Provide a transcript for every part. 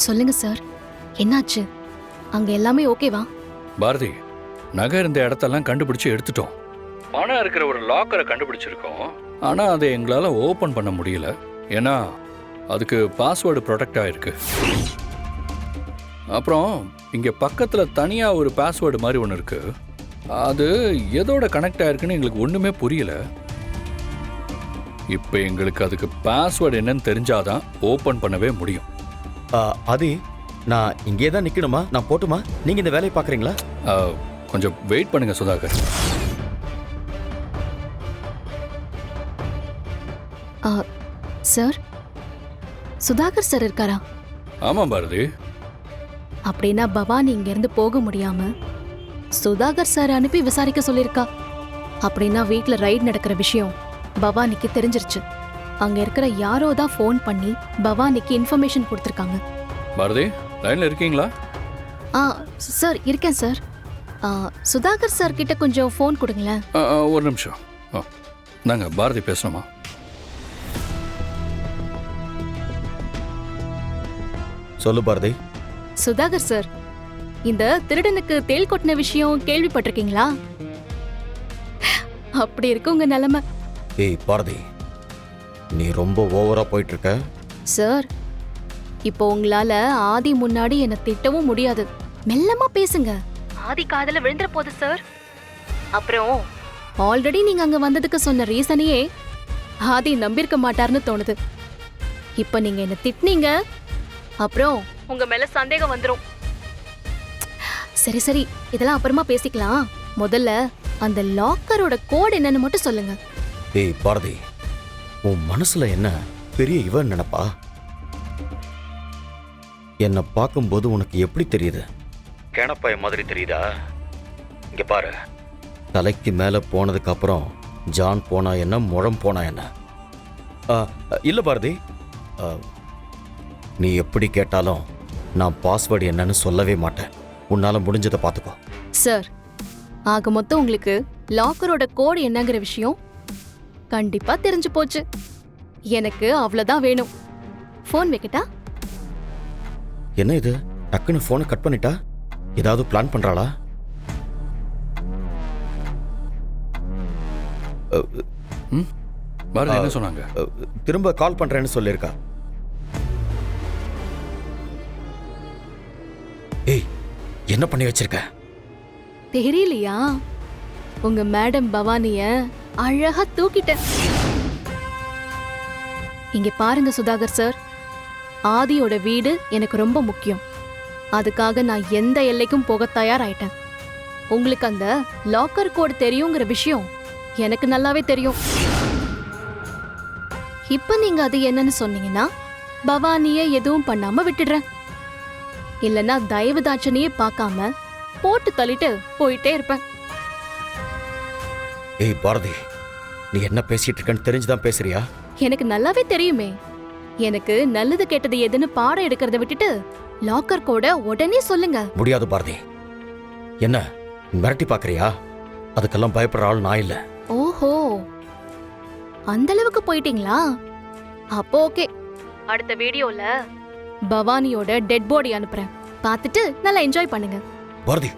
சொல்லுங்க சார், என்னாச்சு? அங்க எல்லாமே ஓகேவா? பாரதி, நகை இருந்த இடத்தெல்லாம் கண்டுபிடிச்சு எடுத்துட்டோம். பணம் இருக்கிற ஒரு லாக்கரை கண்டுபிடிச்சிருக்கோம். ஆனா அதை எங்களால ஓபன் பண்ண முடியல. ஏன்னா அதுக்கு பாஸ்வேர்டு ப்ரொடெக்ட் ஆயிருக்கு. அப்புறம் இங்க பக்கத்துல தனியா ஒரு பாஸ்வேர்டு மாதிரி ஒன்று இருக்கு. அது எதோட கனெக்ட் ஆயிருக்குன்னு எங்களுக்கு ஒண்ணுமே புரியல. இப்போ எங்களுக்கு அதுக்கு பாஸ்வேர்டு என்னன்னு தெரிஞ்சாதான் ஓபன் பண்ணவே முடியும். அது நான் இங்கே தான் நிற்கணுமா? நான் போட்டுமா? நீங்கள் இந்த வேலையை பார்க்குறீங்களா? கொஞ்சம் வெயிட் பண்ணுங்க சுதாகர். சார், சுதாகர் சார் இருக்காரா? ஆமாம் பாரதி. அப்படின்னா பவானி இங்க இருந்து போக முடியாம சுதாகர் சார் அனுப்பி விசாரிக்க சொல்லிருக்கா. அப்படின்னா வீட்ல ரைட் நடக்கிற விஷயம் பவானிக்கு தெரிஞ்சிருச்சு. அங்க இருக்கிற யாரோ தான் ஃபோன் பண்ணி பவானிக்கு இன்ஃபர்மேஷன் கொடுத்துருக்காங்க. பாரதி, லைன்ல இருக்கீங்களா? சார் இருக்கேன் சார். சுதாகர் சார் கிட்ட கொஞ்சம் ஃபோன் கொடுங்களேன். ஒரு நிமிஷம். நாங்க பாரதி பேசணுமா? சொல்லு பாரதி. சுதாகர் சார், இந்த திருடனுக்கு தேள் கொட்டின விஷயம் கேள்விப்பட்டிருக்கீங்களா? அப்படி இருக்கு உங்க நிலைமை. ஏய் பாரதி, நீ ரொம்ப ஓவரா போயிட்டு இருக்க. சார், இப்போ உங்களால ஆதி முன்னாடி என்ன திட்டவும் முடியாது. மெல்லமா பேசுங்க. ஆதி காதல விழுந்துற போது சார். அப்புறம் ஆல்ரெடி நீங்க அங்க வந்ததுக்கு சொன்ன ரீசனையே ஆதி நம்பியிருக்க மாட்டார்னு தோணுது. இப்ப நீங்க என்ன திட்டினீங்க, அப்புறம் உங்க மேல சந்தேகம் வந்துரும். சரி சரி, இதெல்லாம் அப்புறமா பேசிக்கலாம். முதல்ல அந்த லாக்கரோட கோட் என்னன்னு மட்டும் சொல்லுங்க. ஏய் பாரதி, உன் மனசுல என்ன பெரிய இவன் நினைப்பா? என்னை பார்க்கும்போது உனக்கு எப்படி தெரியுது? கேனப்பாய மாதிரி தெரியுதா? இங்க பாரு, தலைக்கு மேல போனதுக்கு அப்புறம் ஜான் போனா என்ன, முழம் போனா என்ன? இல்ல பாரதி, நீ எப்படி கேட்டாலும் நான் பாஸ்வேர்டு என்னன்னு சொல்லவே மாட்டேன். உன்னால முடிஞ்சதை பார்த்துக்கோ. சார், ஆக மொத்தம் உங்களுக்கு லாக்கரோட கோடு என்னங்கிற விஷயம் கண்டிப்பா தெரிஞ்சு போச்சு. எனக்கு அவ்வளவுதான் வேணும். ஃபோன் வைக்கட்டா? என்ன இது, டக்குன்னு போனை கட் பண்ணிட்டா? ஏதாவது பிளான் பண்றாளா? பாரதி என்ன சொன்னாங்க? திரும்ப கால் பண்றேன்னு சொல்லியிருக்கா. ஏய், என்ன பண்ணி வச்சிருக்க? தெரியலையா? உங்க மேடம் பவானிய அழகா தூக்கிட்டேன். இங்க பாருங்க சுதாகர் சார், ஆதியோட வீடு எனக்கு ரொம்ப முக்கியம். அதுக்காக நான் எந்த எல்லைக்கும் போக தயாராயிட்டேன். உங்களுக்கு அந்த லாக்கர் கோட் தெரியுங்கிற விஷயம் எனக்கு நல்லாவே தெரியும். இப்ப நீங்க அது என்னன்னு சொன்னீங்கன்னா பவானிய எதுவும் பண்ணாம விட்டுடுறேன். இல்லனா தயவு தாட்சணியே பார்க்காம போட்டு தள்ளிட்டு போயிட்டே இருப்பேன். ஏய் பாரதி, நீ என்ன பேசிட்டு இருக்கன்னு தெரிஞ்சுதான் பேசுறியா? எனக்கு நல்லாவே தெரியுமே. எனக்கு நல்லது கெட்டது எதுன்னு பாடம் எடுக்கிறத விட்டுட்டு லாக்கர் கோட உடனே சொல்லுங்க. முடியாது பாரதி. என்ன மிரட்டி பாக்குறியா? அதுக்கெல்லாம் பயப்படுற ஆள் நான் இல்ல. ஓஹோ, அந்த அளவுக்கு போயிட்டீங்களா? அப்போ ஓகே. அடுத்த வீடியோல பவானியோட டெட் பாடி அனுப்புறேன். பார்த்துட்டு நல்லா என்ஜாய் பண்ணுங்க. பாரதி,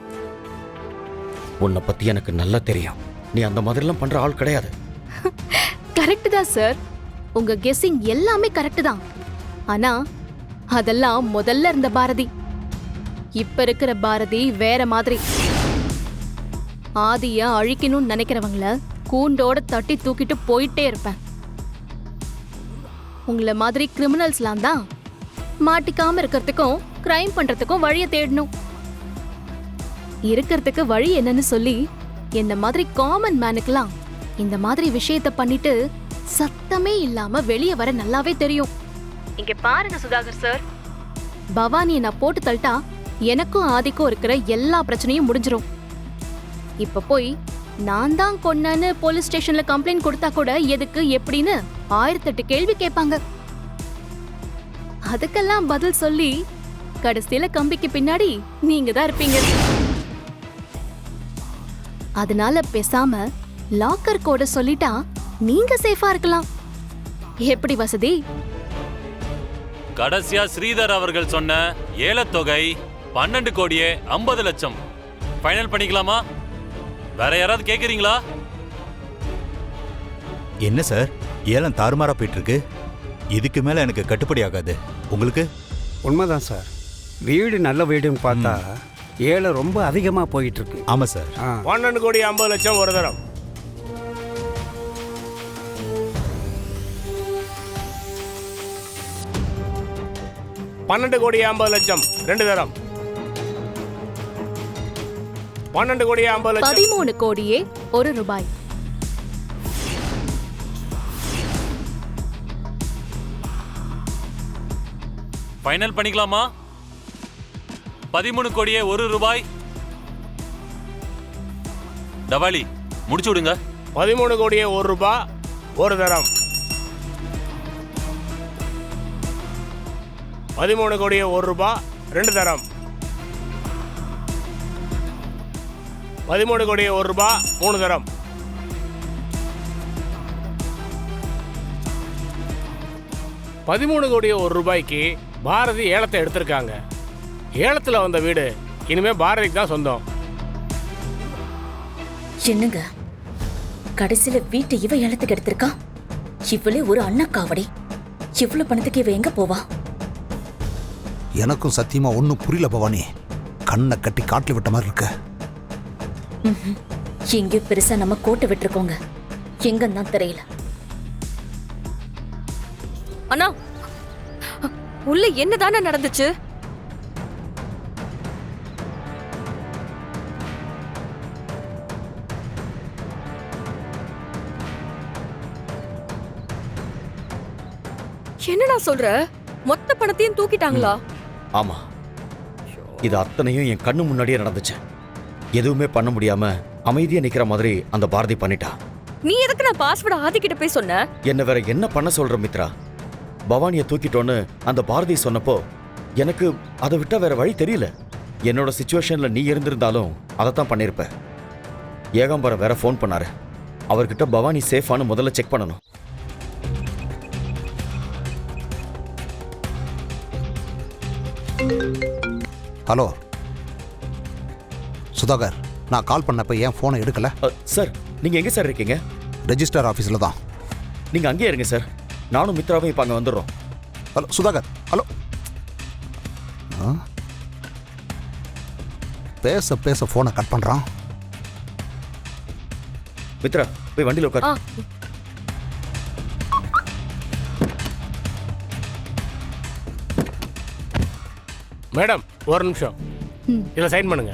உன்னை பத்தி எனக்கு நல்லா தெரியும். நீ அந்த மாதிரிலாம் பண்ற ஆள் கிடையாது. கரெக்ட் தான் சார். உங்க கெஸ்ஸிங் எல்லாமே கரெக்ட் தான். ஆனா அதெல்லாம் முதல்ல இருந்த பாரதி. இப்ப இருக்கிற பாரதி வேற மாதிரி. ஆதிய அழிக்கணும்னு நினைக்கிறவங்கள கூண்டோட தட்டி தூக்கிட்டு போயிட்டே இருப்பேன். உங்களை மாதிரி கிரிமினல்ஸ்லாம் தான் மாட்டிக்காம இருக்கிறதுக்கும் கிரைம் பண்றதுக்கும் வழியை தேடணும். இருக்கிறதுக்கு வழி என்னன்னு சொல்லி என்ன மாதிரி காமன் மேனுக்கெல்லாம் இந்த மாதிரி விஷயத்த பண்ணிட்டு சத்தமே இல்லாம வெளியே வர நல்லாவே தெரியும். இங்க பாருங்க சுதாகர் சார், பவானியை நான் போட்டு தள்ளிட்டா எனக்கும் ஆதிக்கும் இருக்கிற எல்லா பிரச்சனையும் முடிஞ்சிரும். இப்ப போய் நான் தான் கொன்னேன்னு போலீஸ் ஸ்டேஷன்ல கம்ப்ளைண்ட் கொடுத்தா கூட எதுக்கு எப்படின்னு 1008 கேள்வி கேட்பாங்க. அதுக்கெல்லாம் பதில் சொல்லி கடைசியில கம்பிக்கு பின்னாடி நீங்க தான் இருப்பீங்க. அதனால பேசாம லாக்கர் கோட சொல்லிட்டா நீங்க சேஃபா இருக்கலாம். எப்படி வசதி? கடைசியா ஸ்ரீதர் அவர்கள் சொன்ன ஏலத்தொகை 12 கோடியே 50 லட்சம். ஃபைனல் பண்ணிக்கலாமா? வேற யாராவது கேக்குறீங்களா? என்ன சார், ஏலம் தாறுமாறா போயிட்டு இருக்கு. இதுக்கு மேல எனக்கு கட்டுப்படி ஆகாது. உங்களுக்கு? உண்மைதான் சார். வீடு நல்ல வீடுன்னு பார்த்தா ஏழை ரொம்ப அதிகமாக போயிட்டு இருக்கு. ஆமா சார். 12 கோடி 50 லட்சம் ஒரு தரம். 12 கோடி 50 லட்சம் 2 தரம். 12 கோடி 50 லட்சம். 13 கோடியே 1 ரூபாய். ஃபைனல் பண்ணிக்கலாமா? 13 கோடியே 1 ரூபாய். டவாலி முடிச்சு விடுங்க. 13 கோடியே 1 ரூபாய் ஒரு தரம். 13 கோடியே 1 ரூபாய் 2 தரம். 13 கோடியே 1 ரூபாய் 3 தரம். 13 கோடியே 1 ரூபாய்க்கு பாரதி ஏலத்தை எடுத்திருக்காங்க. ஏலத்தில் வந்த வீடு இனிமே பாரதிக்கு தான் சொந்தம். என்னங்க கடைசியில வீட்டை இவ ஏலத்துக்கு எடுத்திருக்கா? இவளே ஒரு அண்ணக்காவடி. இவ்வளவு பணத்துக்கு இவ எங்க போவா? எனக்கும் சத்தியமா ஒன்னும் புரியல பவானி. கண்ணை கட்டி காட்டில் விட்ட மாதிரி இருக்க. எங்கேயோ பெருசா நம்ம கோட்டை விட்டுருக்கோங்க. எங்கன்னு தான் தெரியல. அண்ணா, உள்ள என்னதானே நடந்துச்சு? என்னடா சொல்ற? மொத்த பணத்தையும் தூக்கிட்டாங்களா? ஆமா, இது அத்தனையும் என் கண்ணு முன்னாடியே நடந்துச்சு. எதுவுமே பண்ண முடியாம அமைதியா நிக்கிற மாதிரி அந்த பாரதி பண்ணிட்டா. நீ எதுக்கு நான் பாஸ்வேர்ட் ஆதிக்கிட்ட போய் சொன்ன? என்ன வேற என்ன பண்ண சொல்ற மித்ரா? பவானியை தூக்கிட்டோன்னு அந்த பாரதி சொன்னப்போ எனக்கு அதை விட்டா வேற வழி தெரியல. என்னோட சிச்சுவேஷன்ல நீ இருந்திருந்தாலும் அதைத்தான் பண்ணிருப்ப. ஏகாம்பரம் வேற ஃபோன் பண்ணாரு. அவர்கிட்ட பவானி சேஃபானு முதல்ல செக் பண்ணணும். ஹலோ சுதாகர், நான் கால் பண்ணப்ப ஏன் ஃபோனை எடுக்கல? சார், நீங்க எங்க சார் இருக்கீங்க? ரெஜிஸ்டர் ஆஃபீஸில் தான். நீங்க அங்கேயே இருங்க சார். நானும் மித்ராவும் இப்ப அங்க வந்துடுறோம். Hello Sudhakar, hello. பேச பேச ஃபோனை கட் பண்ணுறான். மித்ரா, போய் வண்டியில் உட்கார். மேடம் ஒரு நிமிஷம், இதில் சைன் பண்ணுங்க.